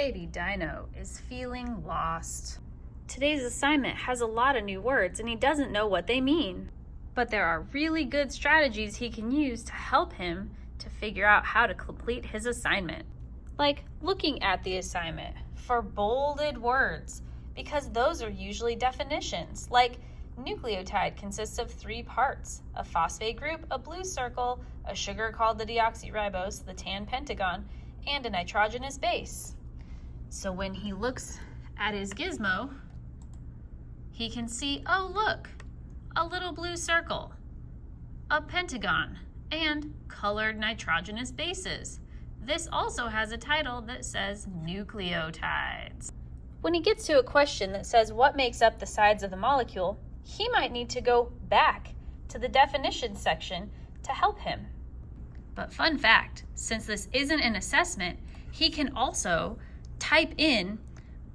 Baby Dino is feeling lost. Today's assignment has a lot of new words and he doesn't know what they mean. But there are really good strategies he can use to help him to figure out how to complete his assignment. Like looking at the assignment for bolded words, because those are usually definitions, like nucleotide consists of 3 parts: a phosphate group, a blue circle, a sugar called the deoxyribose, the tan pentagon, and a nitrogenous base. So when he looks at his gizmo, he can see, oh look, a little blue circle, a pentagon, and colored nitrogenous bases. This also has a title that says nucleotides. When he gets to a question that says what makes up the sides of the molecule, he might need to go back to the definition section to help him. But fun fact, since this isn't an assessment, he can also type in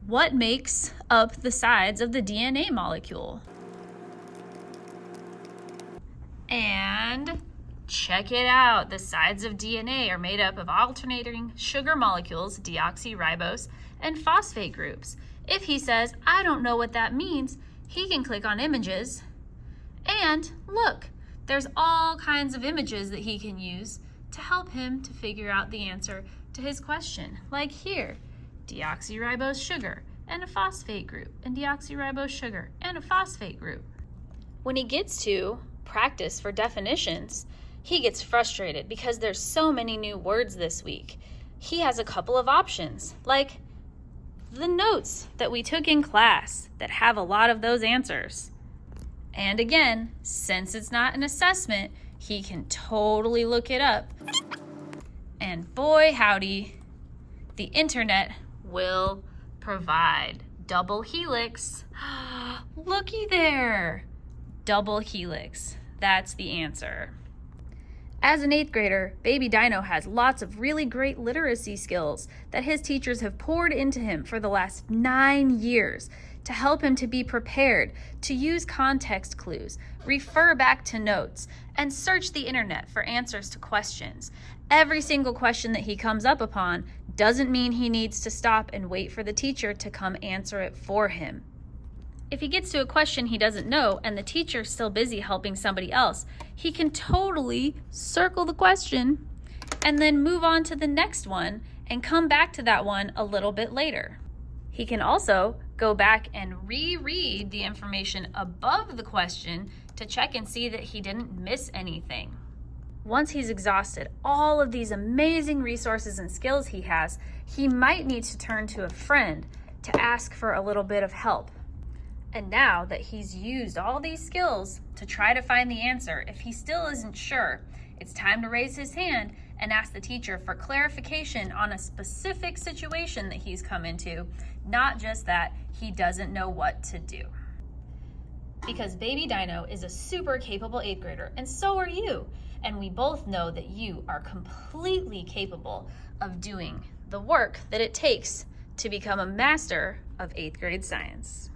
what makes up the sides of the DNA molecule. And check it out. The sides of DNA are made up of alternating sugar molecules, deoxyribose, and phosphate groups. If he says, I don't know what that means, he can click on images. And look, there's all kinds of images that he can use to help him to figure out the answer to his question. Like here, deoxyribose sugar and a phosphate group, and deoxyribose sugar and a phosphate group. When he gets to practice for definitions, he gets frustrated because there's so many new words this week. He has a couple of options, like the notes that we took in class that have a lot of those answers. And again, since it's not an assessment, he can totally look it up. And boy howdy, the internet will provide. Double helix. Looky there. Double helix. That's the answer. As an 8th grader, Baby Dino has lots of really great literacy skills that his teachers have poured into him for the last 9 years to help him to be prepared, to use context clues, refer back to notes, and search the internet for answers to questions. Every single question that he comes up upon doesn't mean he needs to stop and wait for the teacher to come answer it for him. If he gets to a question he doesn't know and the teacher's still busy helping somebody else, he can totally circle the question and then move on to the next one and come back to that one a little bit later. He can also go back and reread the information above the question to check and see that he didn't miss anything. Once he's exhausted all of these amazing resources and skills he has, he might need to turn to a friend to ask for a little bit of help. And now that he's used all these skills to try to find the answer, if he still isn't sure, it's time to raise his hand and ask the teacher for clarification on a specific situation that he's come into, not just that he doesn't know what to do. Because Baby Dino is a super capable 8th grader, and so are you. And we both know that you are completely capable of doing the work that it takes to become a master of 8th grade science.